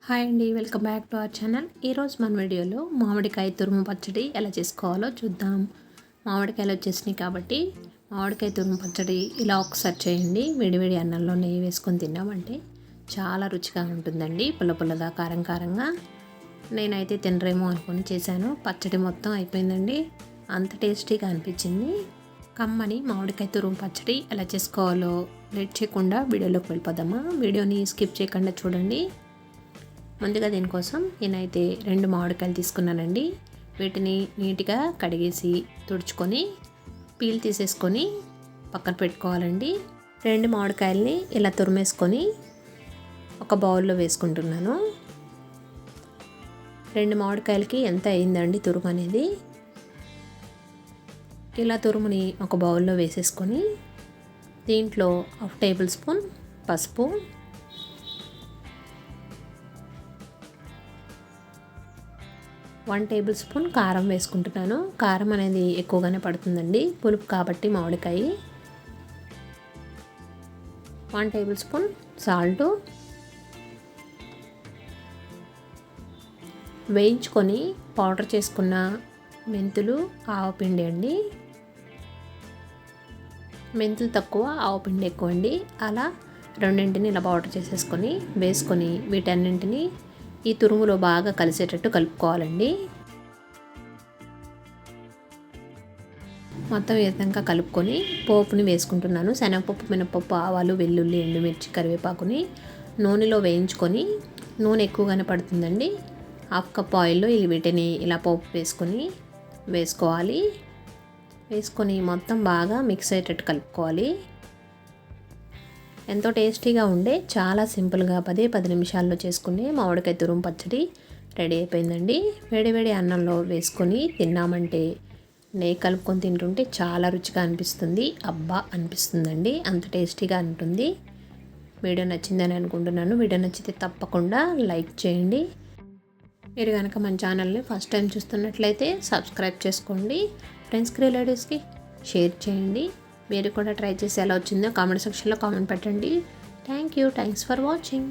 Hi అండి, welcome back to our channel. ఈరోజు మన వీడియోలో మామిడికాయ తురుము పచ్చడి ఎలా చేసుకోవాలో చూద్దాం. మామిడికాయలు వచ్చేసినాయి కాబట్టి మామిడికాయ తురుము పచ్చడి ఇలా ఒకసారి చేయండి. వేడివేడి అన్నంలో నెయ్యి వేసుకొని తిన్నామంటే చాలా రుచిగా ఉంటుందండి. పుల్ల పుల్లగా, కారం కారంగా. నేనైతే తినరేమో అనుకుని చేశాను. పచ్చడి మొత్తం అయిపోయిందండి. అంత టేస్టీగా అనిపించింది. కమ్మని మామిడికాయ తురుము పచ్చడి ఎలా చేసుకోవాలో లేట్ చేయకుండా వీడియోలోకి వెళ్ళిపోదామా. వీడియోని స్కిప్ చేయకుండా చూడండి. ముందుగా దీనికోసం నేనైతే 2 మామిడికాయలు తీసుకున్నానండి. వీటిని నీట్గా కడిగేసి తుడుచుకొని పీల్ తీసేసుకొని పక్కన పెట్టుకోవాలండి. 2 మామిడికాయలని ఇలా తురిమేసుకొని ఒక బౌల్లో వేసుకుంటున్నాను. 2 మామిడికాయలకి ఎంత అయిందండి తురుము అనేది. ఇలా తురుముని ఒక బౌల్లో వేసేసుకొని దీంట్లో 1/2 టేబుల్ స్పూన్ పసుపు, 1 టేబుల్ స్పూన్ కారం వేసుకుంటున్నాను. కారం అనేది ఎక్కువగానే పడుతుందండి, పులుపు కాబట్టి మామిడికాయ. 1 టేబుల్ స్పూన్ సాల్టు వేయించుకొని పౌడర్ చేసుకున్న మెంతులు, ఆవపిండి అండి. మెంతులు తక్కువ, ఆవపిండి ఎక్కువ అండి. అలా రెండింటిని ఇలా పౌడర్ చేసేసుకొని వేసుకొని వీటన్నింటినీ ఈ తురుములో బాగా కలిసేటట్టు కలుపుకోవాలండి. మొత్తం ఈ విధంగా కలుపుకొని పోపుని వేసుకుంటున్నాను. శనగపప్పు, మినపప్పు, ఆవాలు, వెల్లుల్లి, ఎండుమిర్చి, కరివేపాకుని నూనెలో వేయించుకొని, నూనె ఎక్కువగానే పడుతుందండి. 1/2 కప్ ఆయిల్లో వీటిని ఇలా పోపు వేసుకోవాలి. వేసుకొని మొత్తం బాగా మిక్స్ అయ్యేటట్టు కలుపుకోవాలి. ఎంతో టేస్టీగా ఉండే, చాలా సింపుల్గా 10 నిమిషాల్లో చేసుకునే మామిడికాయ తురుము పచ్చడి రెడీ అయిపోయిందండి. వేడివేడి అన్నంలో వేసుకొని తిన్నామంటే, నెయ్యి కలుపుకొని తింటుంటే చాలా రుచిగా అనిపిస్తుంది. అబ్బా అనిపిస్తుందండి, అంత టేస్టీగా ఉంటుంది. వీడియో నచ్చిందని అనుకుంటున్నాను. వీడియో నచ్చితే తప్పకుండా లైక్ చేయండి. మీరు కనుక మన ఛానల్ని ఫస్ట్ టైం చూస్తున్నట్లయితే సబ్స్క్రైబ్ చేసుకోండి. ఫ్రెండ్స్కి, రిలేటివ్స్కి షేర్ చేయండి. మీరు కూడా ట్రై చేసి ఎలా వచ్చిందో కామెంట్ సెక్షన్లో కామెంట్ పెట్టండి. Thanks for watching.